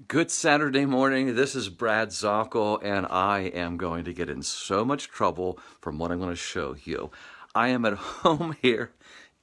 Good Saturday morning. This is Brad Zockel, and I am going to get in so much trouble from what I'm going to show you. I am at home here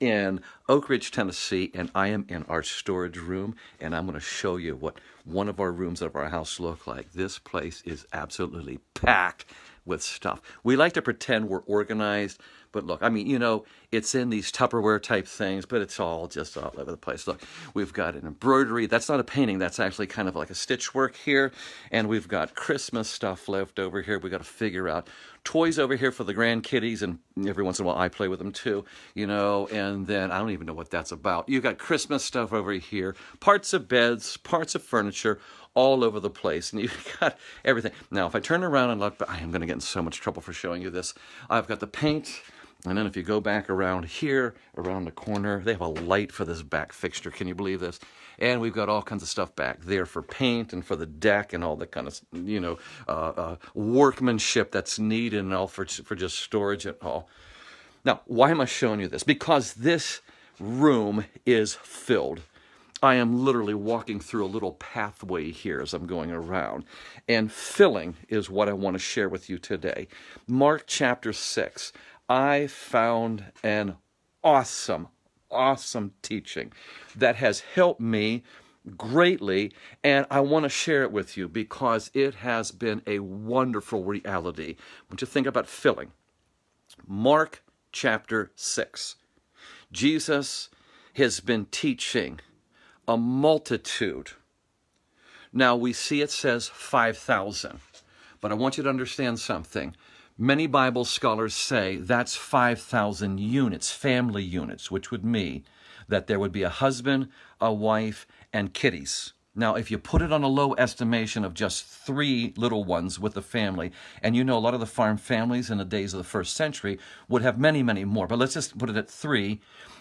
in Oak Ridge, Tennessee, and I am in our storage room, and I'm going to show you what one of our rooms of our house look like. This place is absolutely packed with stuff. We like to pretend we're organized, but look, I mean, you know, it's in these Tupperware type things, but it's all just all over the place. Look, we've got an embroidery. That's not a painting. That's actually kind of like a stitch work here. And we've got Christmas stuff left over here. We got to figure out toys over here for the grandkiddies, and every once in a while I play with them too, you know, and then I don't even know what that's about. You've got Christmas stuff over here, parts of beds, parts of furniture, all over the place, and you've got everything. Now, if I turn around and look, I am going to get in so much trouble for showing you this. I've got the paint, and then if you go back around here, around the corner, they have a light for this back fixture. Can you believe this? And we've got all kinds of stuff back there for paint and for the deck and all that kind of, you know, workmanship that's needed and all for just storage and all. Now, why am I showing you this? Because this room is filled. I am literally walking through a little pathway here as I'm going around. And filling is what I want to share with you today. Mark chapter 6. I found an awesome teaching that has helped me greatly, and I want to share it with you because it has been a wonderful reality. I want you to think about filling. Mark chapter 6. Jesus has been teaching a multitude. Now we see it says 5,000, but I want you to understand something. Many Bible scholars say that's 5,000 units, family units, which would mean that there would be a husband, a wife, and kiddies. Now, if you put it on a low estimation of just 3 little ones with the family, and you know a lot of the farm families in the days of the first century would have many, many more, but let's just put it at 3,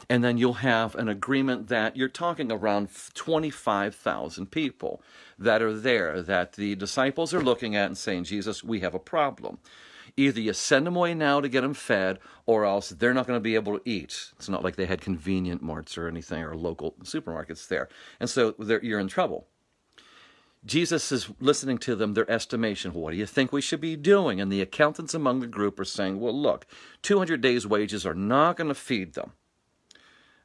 and then you'll have an agreement that you're talking around 25,000 people that are there, that the disciples are looking at and saying, Jesus, we have a problem. Either you send them away now to get them fed, or else they're not going to be able to eat. It's not like they had convenient marts or anything, or local supermarkets there. And so you're in trouble. Jesus is listening to them, their estimation. What do you think we should be doing? And the accountants among the group are saying, well, look, 200 days' wages are not going to feed them.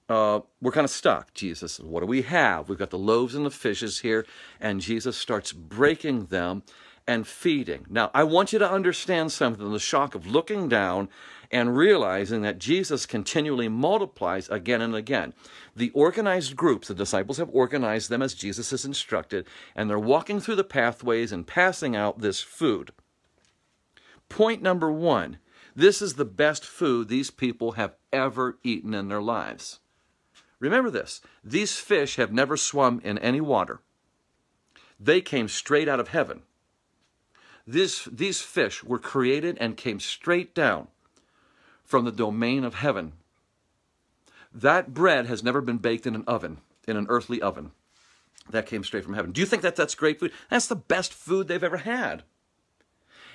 We're kind of stuck. Jesus says, what do we have? We've got the loaves and the fishes here, and Jesus starts breaking them and feeding. Now, I want you to understand something, the shock of looking down and realizing that Jesus continually multiplies again and again. The organized groups, the disciples have organized them as Jesus has instructed, and they're walking through the pathways and passing out this food. Point number 1, this is the best food these people have ever eaten in their lives. Remember this, these fish have never swum in any water. They came straight out of heaven. These fish were created and came straight down from the domain of heaven. That bread has never been baked in an oven, in an earthly oven. That came straight from heaven. Do you think that that's great food? That's the best food they've ever had.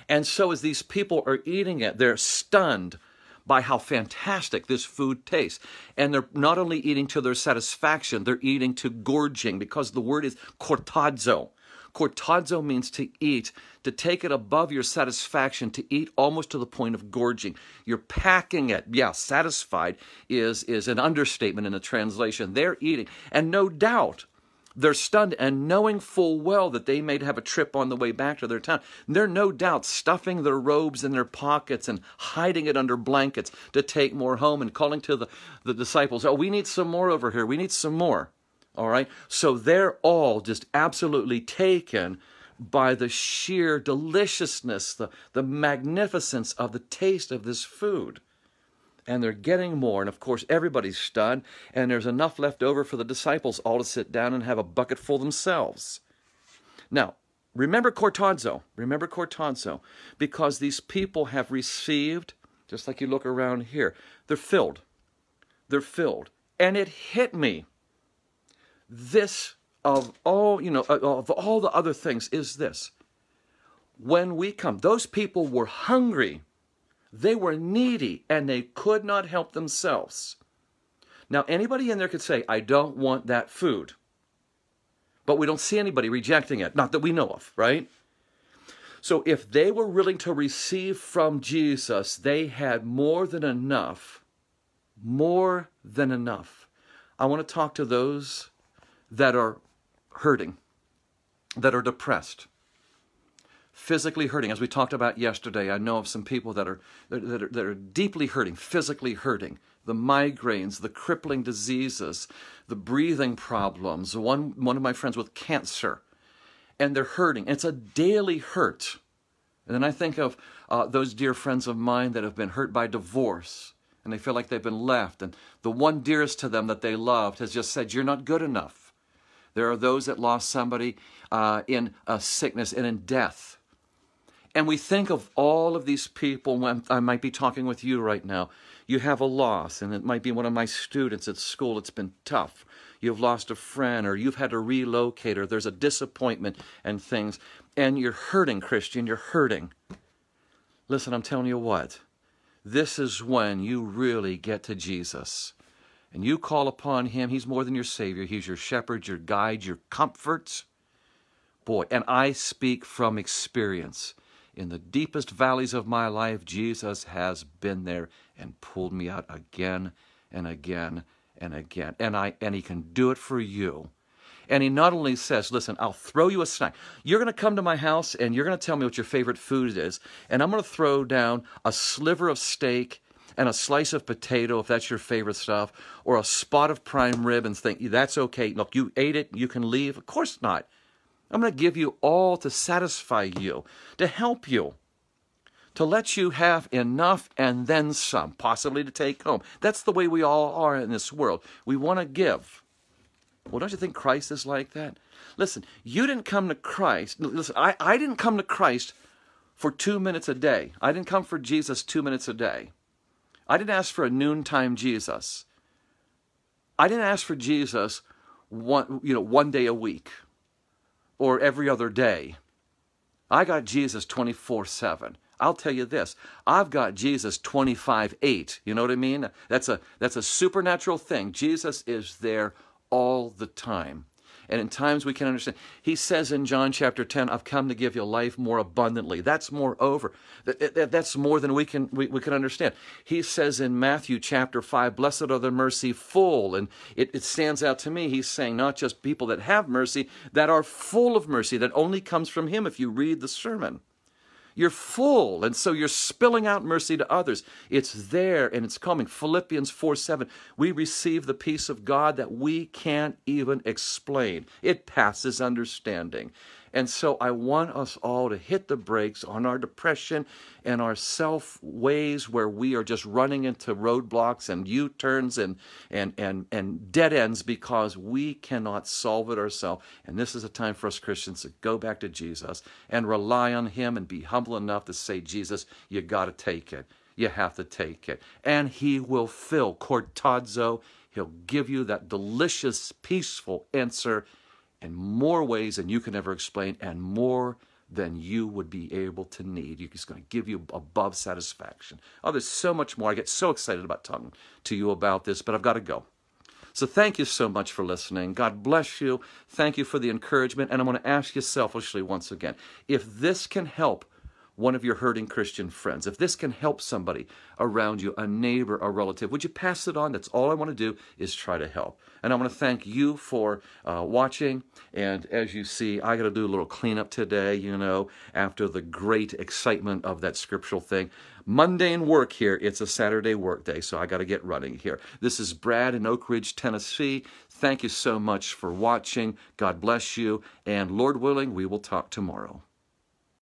And so as these people are eating it, they're stunned by how fantastic this food tastes. And they're not only eating to their satisfaction, they're eating to gorging, because the word is cortazo. Cortazo means to eat, to take it above your satisfaction, to eat almost to the point of gorging. You're packing it. Yeah, satisfied is an understatement in the translation. They're eating. And no doubt, they're stunned and knowing full well that they may have a trip on the way back to their town. They're no doubt stuffing their robes in their pockets and hiding it under blankets to take more home and calling to the disciples, oh, we need some more over here. We need some more. All right, so they're all just absolutely taken by the sheer deliciousness, the magnificence of the taste of this food. And they're getting more, and of course everybody's stunned, and there's enough left over for the disciples all to sit down and have a bucket full themselves. Now, remember cortazo, because these people have received, just like you look around here, they're filled, and it hit me. This, of all, of all the other things, is this. When we come, those people were hungry. They were needy, and they could not help themselves. Now, anybody in there could say, I don't want that food. but we don't see anybody rejecting it, not that we know of, right? So if they were willing to receive from Jesus, they had more than enough. More than enough. I want to talk to those that are hurting, that are depressed, physically hurting. As we talked about yesterday, I know of some people that are deeply hurting, physically hurting. The migraines, the crippling diseases, the breathing problems. One of my friends with cancer, and they're hurting. It's a daily hurt. And then I think of those dear friends of mine that have been hurt by divorce, and they feel like they've been left. And the one dearest to them that they loved has just said, you're not good enough. There are those that lost somebody in a sickness and in death. And we think of all of these people. When I might be talking with you right now. You have a loss, and it might be one of my students at school. It's been tough. You've lost a friend, or you've had to relocate, or there's a disappointment and things. And you're hurting, Christian. You're hurting. Listen, I'm telling you what. This is when you really get to Jesus. And you call upon him. He's more than your Savior. He's your shepherd, your guide, your comfort. Boy, and I speak from experience. In the deepest valleys of my life, Jesus has been there and pulled me out again and again and again. And he can do it for you. And he not only says, listen, I'll throw you a snack. You're going to come to my house and you're going to tell me what your favorite food is. And I'm going to throw down a sliver of steak and a slice of potato, if that's your favorite stuff, or a spot of prime rib and think, that's okay. Look, you ate it, you can leave. Of course not. I'm going to give you all to satisfy you, to help you, to let you have enough and then some, possibly to take home. That's the way we all are in this world. We want to give. Well, don't you think Christ is like that? Listen, you didn't come to Christ. Listen, I didn't come to Christ for 2 minutes a day. I didn't come for Jesus 2 minutes a day. I didn't ask for a noontime Jesus. I didn't ask for Jesus one day a week or every other day. I got Jesus 24/7. I'll tell you this, I've got Jesus 25/8. You know what I mean? That's a supernatural thing. Jesus is there all the time. And in times we can understand. He says in John chapter 10, I've come to give you life more abundantly. That's moreover. That's more than we can understand. He says in Matthew chapter 5, blessed are the merciful. And it stands out to me. He's saying not just people that have mercy, that are full of mercy, that only comes from him if you read the sermon. You're full, and so you're spilling out mercy to others. It's there, and it's coming. Philippians 4:7, we receive the peace of God that we can't even explain. It passes understanding. And so I want us all to hit the brakes on our depression and our self-ways where we are just running into roadblocks and U-turns and dead ends because we cannot solve it ourselves. And this is a time for us Christians to go back to Jesus and rely on him and be humble enough to say, Jesus, you got to take it. You have to take it. And he will fill, cortazo. He'll give you that delicious, peaceful answer in more ways than you can ever explain and more than you would be able to need. He's going to give you above satisfaction. Oh, there's so much more. I get so excited about talking to you about this, but I've got to go. So thank you so much for listening. God bless you. Thank you for the encouragement. And I want to ask you selfishly once again, if this can help one of your hurting Christian friends, if this can help somebody around you, a neighbor, a relative, would you pass it on? That's all I want to do is try to help. And I want to thank you for watching. And as you see, I got to do a little cleanup today, after the great excitement of that scriptural thing. Mundane work here. It's a Saturday work day, so I got to get running here. This is Brad in Oak Ridge, Tennessee. Thank you so much for watching. God bless you. And Lord willing, we will talk tomorrow.